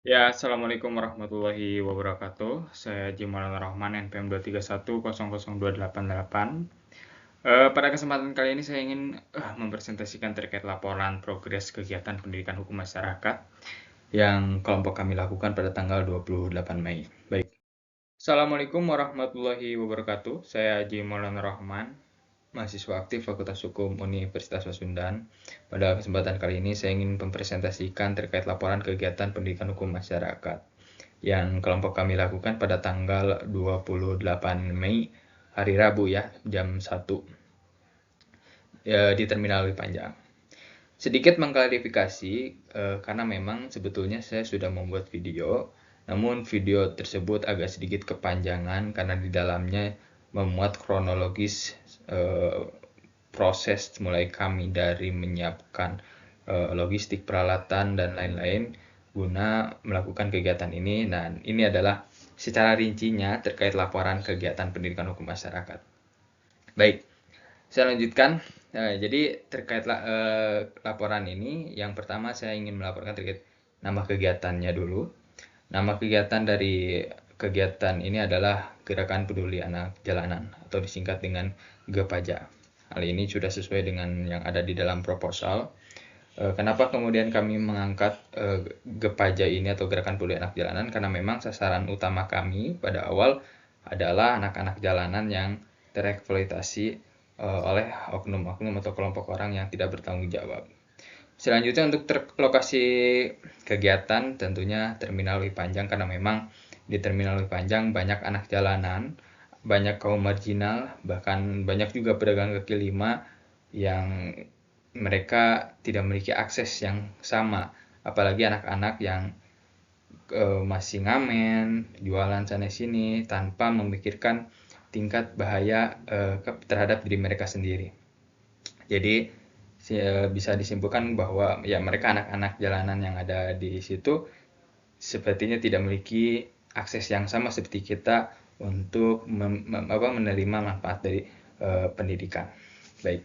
Ya, Assalamualaikum warahmatullahi wabarakatuh. Saya Jimalan Rahman, NPM 231000288. Pada kesempatan kali ini saya ingin mempresentasikan terkait laporan progres kegiatan pendidikan hukum masyarakat yang kelompok kami lakukan pada tanggal 28 Mei. Baik. Assalamualaikum warahmatullahi wabarakatuh. Saya Jimalan Rahman, mahasiswa aktif Fakultas Hukum Universitas Pasundan. Pada kesempatan kali ini saya ingin mempresentasikan terkait laporan kegiatan pendidikan hukum masyarakat yang kelompok kami lakukan pada tanggal 28 Mei, hari Rabu ya, jam 1 di Terminal Lewi Panjang. Sedikit mengklarifikasi, karena memang sebetulnya saya sudah membuat video, namun video tersebut agak sedikit kepanjangan karena di dalamnya memuat kronologis proses mulai kami dari menyiapkan logistik peralatan dan lain-lain guna melakukan kegiatan ini. Dan ini adalah secara rincinya terkait laporan kegiatan pendidikan hukum masyarakat. Baik, saya lanjutkan. Jadi terkait laporan ini, yang pertama saya ingin melaporkan terkait nama kegiatannya dulu. Nama kegiatan dari kegiatan ini adalah Gerakan Peduli Anak Jalanan atau disingkat dengan GEPAJA. Hal ini sudah sesuai dengan yang ada di dalam proposal. Kenapa kemudian kami mengangkat GEPAJA ini atau Gerakan Peduli Anak Jalanan? Karena memang sasaran utama kami pada awal adalah anak-anak jalanan yang tereksploitasi oleh oknum-oknum atau kelompok orang yang tidak bertanggung jawab. Selanjutnya untuk lokasi kegiatan tentunya Terminal Lewi Panjang, karena memang di Terminal Lewi Panjang banyak anak jalanan, banyak kaum marginal, bahkan banyak juga pedagang kaki lima yang mereka tidak memiliki akses yang sama, apalagi anak-anak yang masih ngamen, jualan sana sini tanpa memikirkan tingkat bahaya terhadap diri mereka sendiri. Jadi bisa disimpulkan bahwa ya mereka anak-anak jalanan yang ada di situ sepertinya tidak memiliki akses yang sama seperti kita untuk menerima manfaat dari pendidikan. Baik.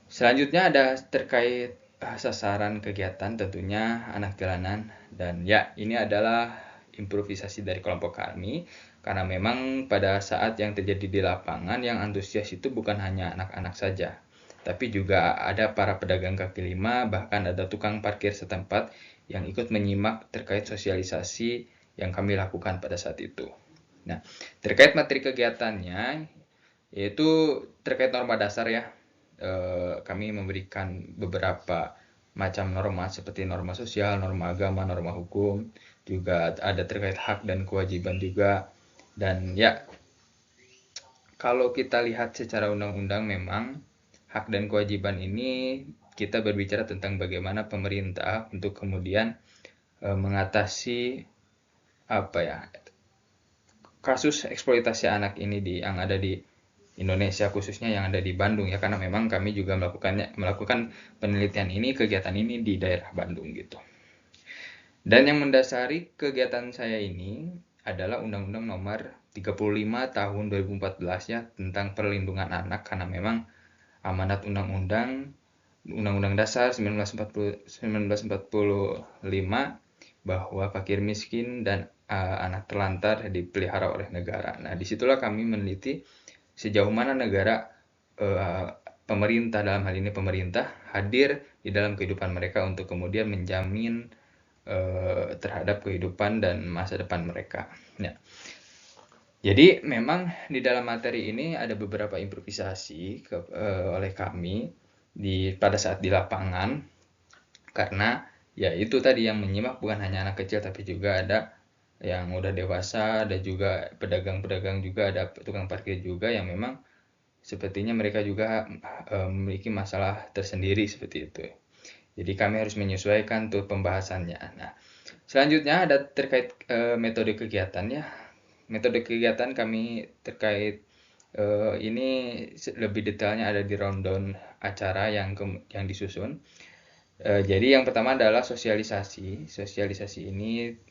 Selanjutnya ada terkait sasaran kegiatan tentunya anak jalanan, dan ya ini adalah improvisasi dari kelompok kami karena memang pada saat yang terjadi di lapangan yang antusias itu bukan hanya anak-anak saja, tapi juga ada para pedagang kaki lima, bahkan ada tukang parkir setempat yang ikut menyimak terkait sosialisasi yang kami lakukan pada saat itu. Nah, terkait materi kegiatannya, yaitu terkait norma dasar ya, kami memberikan beberapa macam norma seperti norma sosial, norma agama, norma hukum, juga ada terkait hak dan kewajiban juga. Dan ya, kalau kita lihat secara undang-undang memang hak dan kewajiban ini kita berbicara tentang bagaimana pemerintah untuk kemudian mengatasi apa ya, kasus eksploitasi anak ini yang ada di Indonesia, khususnya yang ada di Bandung ya, karena memang kami juga melakukan penelitian ini, kegiatan ini di daerah Bandung gitu. Dan yang mendasari kegiatan saya ini adalah Undang-Undang Nomor 35 Tahun 2014 ya, tentang perlindungan anak, karena memang amanat Undang-Undang Dasar 1945 bahwa fakir miskin dan anak terlantar dipelihara oleh negara. Nah, disitulah kami meneliti sejauh mana negara, pemerintah dalam hal ini pemerintah hadir di dalam kehidupan mereka untuk kemudian menjamin terhadap kehidupan dan masa depan mereka. Ya. Jadi memang di dalam materi ini ada beberapa improvisasi oleh kami pada saat di lapangan, karena ya itu tadi yang menyimak bukan hanya anak kecil tapi juga ada yang udah dewasa, ada juga pedagang-pedagang juga, ada tukang parkir juga yang memang sepertinya mereka juga memiliki masalah tersendiri seperti itu. Jadi kami harus menyesuaikan tuh pembahasannya. Nah, selanjutnya ada terkait metode kegiatannya. Metode kegiatan kami terkait ini lebih detailnya ada di rundown acara yang disusun. Jadi yang pertama adalah sosialisasi. Sosialisasi ini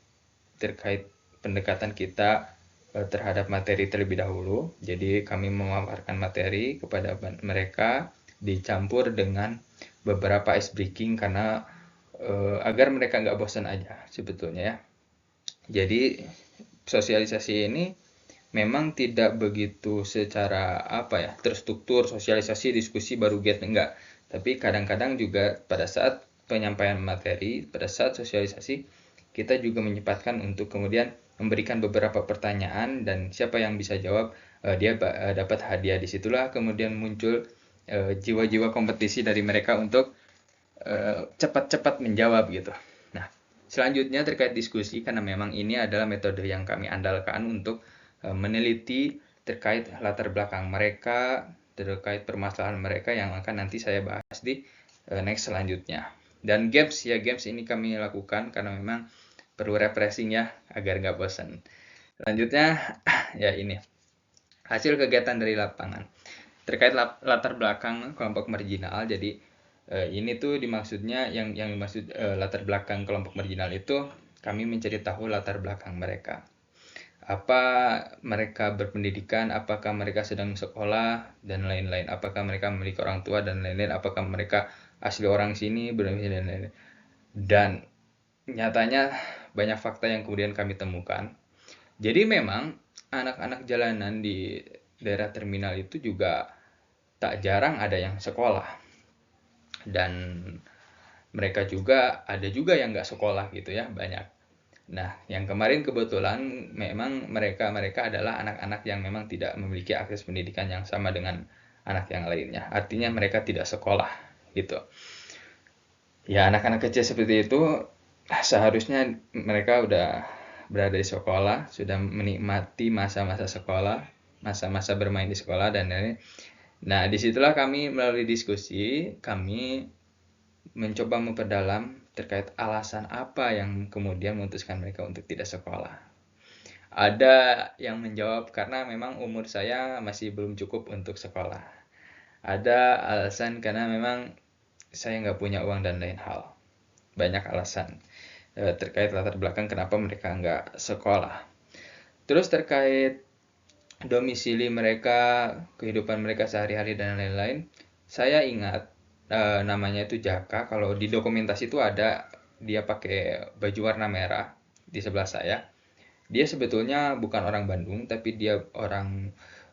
terkait pendekatan kita terhadap materi terlebih dahulu. Jadi kami memaparkan materi kepada mereka dicampur dengan beberapa ice breaking karena agar mereka nggak bosan aja sebetulnya ya. Jadi sosialisasi ini memang tidak begitu secara terstruktur, sosialisasi diskusi baru get, enggak. Tapi kadang-kadang juga pada saat penyampaian materi, pada saat sosialisasi, kita juga menyempatkan untuk kemudian memberikan beberapa pertanyaan, dan siapa yang bisa jawab dia dapat hadiah. Disitulah kemudian muncul jiwa-jiwa kompetisi dari mereka untuk cepat-cepat menjawab gitu. Nah, selanjutnya terkait diskusi, karena memang ini adalah metode yang kami andalkan untuk meneliti terkait latar belakang mereka, terkait permasalahan mereka yang akan nanti saya bahas di next selanjutnya. Dan games ini kami lakukan karena memang perlu refreshing ya, agar nggak bosan. Selanjutnya ya ini hasil kegiatan dari lapangan terkait latar belakang kelompok marginal. Jadi ini tuh dimaksudnya yang dimaksud latar belakang kelompok marginal itu kami mencari tahu latar belakang mereka. Apa mereka berpendidikan, apakah mereka sedang sekolah, dan lain-lain. Apakah mereka memiliki orang tua, dan lain-lain. Apakah mereka asli orang sini, dan lain-lain. Dan nyatanya banyak fakta yang kemudian kami temukan. Jadi memang anak-anak jalanan di daerah terminal itu juga tak jarang ada yang sekolah. Dan mereka juga ada juga yang nggak sekolah gitu ya, banyak. Nah, yang kemarin kebetulan memang mereka adalah anak-anak yang memang tidak memiliki akses pendidikan yang sama dengan anak yang lainnya. Artinya mereka tidak sekolah gitu. Ya, anak-anak kecil seperti itu seharusnya mereka udah berada di sekolah, sudah menikmati masa-masa sekolah, masa-masa bermain di sekolah dan lain-lain. Nah, disitulah kami melalui diskusi, kami mencoba memperdalam terkait alasan apa yang kemudian memutuskan mereka untuk tidak sekolah. Ada yang menjawab karena memang umur saya masih belum cukup untuk sekolah. Ada alasan karena memang saya nggak punya uang dan lain hal. Banyak alasan terkait latar belakang kenapa mereka nggak sekolah. Terus terkait domisili mereka, kehidupan mereka sehari-hari dan lain-lain, saya ingat namanya itu Jaka. Kalau di dokumentasi itu ada dia pakai baju warna merah di sebelah saya. Dia sebetulnya bukan orang Bandung, tapi dia orang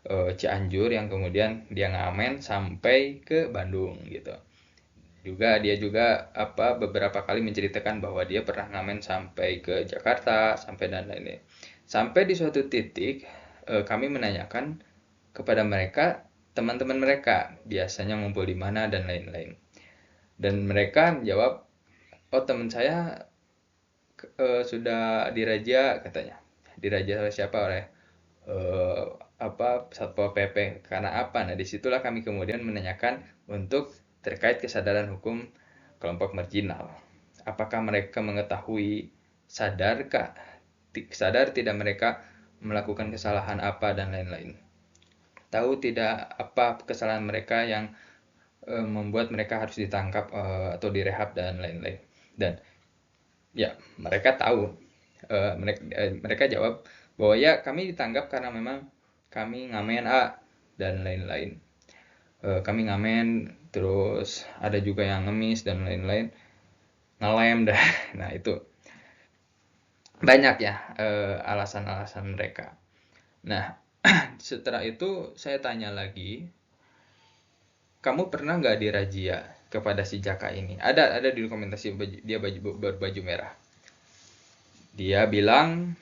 Cianjur yang kemudian dia ngamen sampai ke Bandung gitu. Dia juga beberapa kali menceritakan bahwa dia pernah ngamen sampai ke Jakarta, sampai dan lain-lain. Sampai di suatu titik kami menanyakan kepada mereka, teman-teman mereka biasanya ngumpul di mana dan lain-lain. Dan mereka menjawab, oh teman saya sudah diraja katanya. Diraja oleh siapa? Oleh Satpol PP. Karena apa? Nah, disitulah kami kemudian menanyakan untuk terkait kesadaran hukum kelompok marginal. Apakah mereka mengetahui, sadar tidak mereka melakukan kesalahan apa dan lain-lain. Tahu tidak apa kesalahan mereka yang membuat mereka harus ditangkap atau direhab dan lain-lain. Dan ya, mereka tahu. Mereka jawab bahwa ya kami ditangkap karena memang kami ngamen dan lain-lain. Kami ngamen, terus ada juga yang ngemis dan lain-lain, ngelem dah. Nah itu banyak ya alasan-alasan mereka. Nah setelah itu saya tanya lagi, kamu pernah nggak dirazia kepada si Jaka ini? Ada di dokumentasi dia berbaju merah. Dia bilang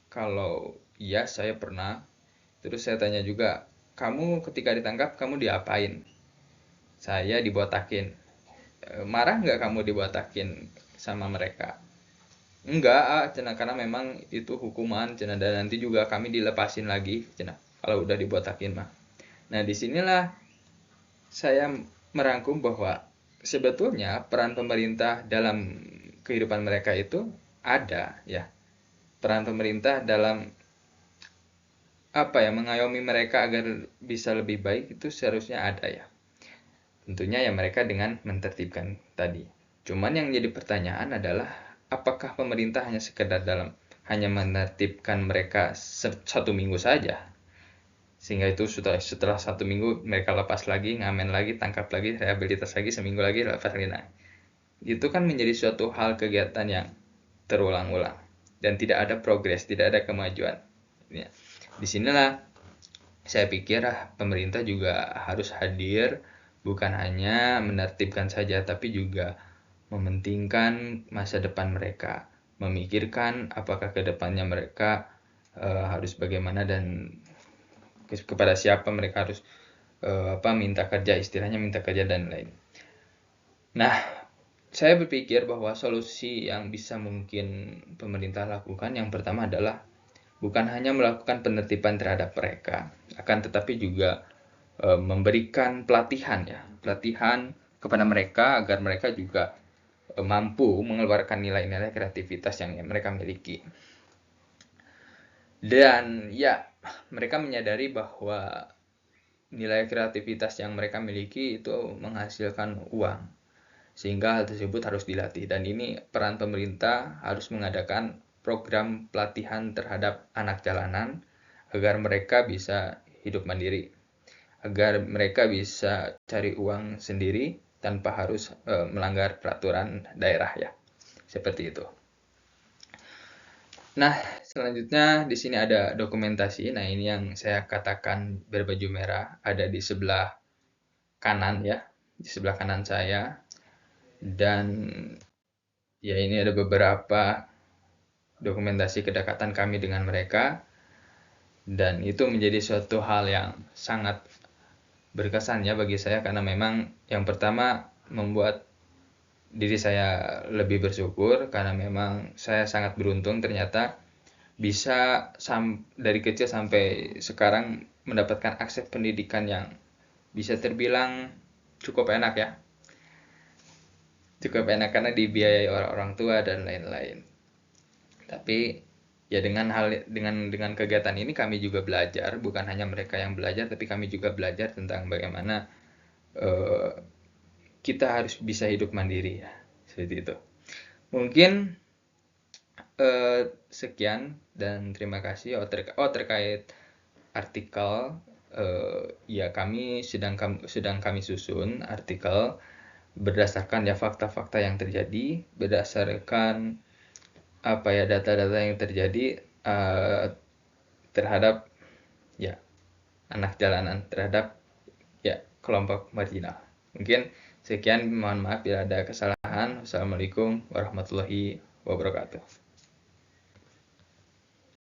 kalau iya saya pernah. Terus saya tanya juga, kamu ketika ditangkap kamu diapain? Saya dibotakin. Marah nggak kamu dibotakin sama mereka? Enggak, cina, karena memang itu hukuman, cina, dan nanti juga kami dilepasin lagi, cina, kalau udah dibotakin mah. Nah disinilah saya merangkum bahwa sebetulnya peran pemerintah dalam kehidupan mereka itu ada ya. Peran pemerintah dalam mengayomi mereka agar bisa lebih baik itu seharusnya ada ya. Tentunya ya mereka dengan mentertibkan tadi. Cuman yang jadi pertanyaan adalah apakah pemerintah hanya sekedar hanya menertibkan mereka 1 minggu saja, sehingga itu setelah 1 minggu mereka lepas lagi, ngamen lagi, tangkap lagi, rehabilitas lagi, seminggu lagi lepas lagi. Nah, itu kan menjadi suatu hal kegiatan yang terulang-ulang. dan tidak ada progres, tidak ada kemajuan. Ya. Disinilah saya pikir pemerintah juga harus hadir, bukan hanya menertibkan saja, tapi juga mementingkan masa depan mereka, memikirkan apakah ke depannya mereka harus bagaimana dan kepada siapa mereka harus minta kerja, istilahnya minta kerja dan lain. Nah, saya berpikir bahwa solusi yang bisa mungkin pemerintah lakukan yang pertama adalah bukan hanya melakukan penertiban terhadap mereka, akan tetapi juga memberikan pelatihan kepada mereka agar mereka juga mampu mengeluarkan nilai-nilai kreativitas yang mereka miliki. Dan ya, mereka menyadari bahwa nilai kreativitas yang mereka miliki itu menghasilkan uang, sehingga hal tersebut harus dilatih. Dan ini peran pemerintah harus mengadakan program pelatihan terhadap anak jalanan agar mereka bisa hidup mandiri, agar mereka bisa cari uang sendiri tanpa harus melanggar peraturan daerah ya. Seperti itu. Nah, selanjutnya di sini ada dokumentasi. Nah, ini yang saya katakan berbaju merah ada di sebelah kanan ya, di sebelah kanan saya. Dan ya ini ada beberapa dokumentasi kedekatan kami dengan mereka. Dan itu menjadi suatu hal yang sangat berkesan ya bagi saya karena memang yang pertama membuat diri saya lebih bersyukur karena memang saya sangat beruntung ternyata bisa dari kecil sampai sekarang mendapatkan akses pendidikan yang bisa terbilang cukup enak ya. Cukup enak karena dibiayai orang tua dan lain-lain. Tapi ya dengan kegiatan ini kami juga belajar, bukan hanya mereka yang belajar tapi kami juga belajar tentang bagaimana kita harus bisa hidup mandiri ya. Seperti itu. Mungkin sekian dan terima kasih. Terkait artikel ya kami sedang kami susun artikel berdasarkan ya fakta-fakta yang terjadi, berdasarkan data-data yang terjadi terhadap ya anak jalanan, terhadap ya kelompok marginal. Mungkin sekian, mohon maaf bila ada kesalahan. Wassalamualaikum warahmatullahi wabarakatuh.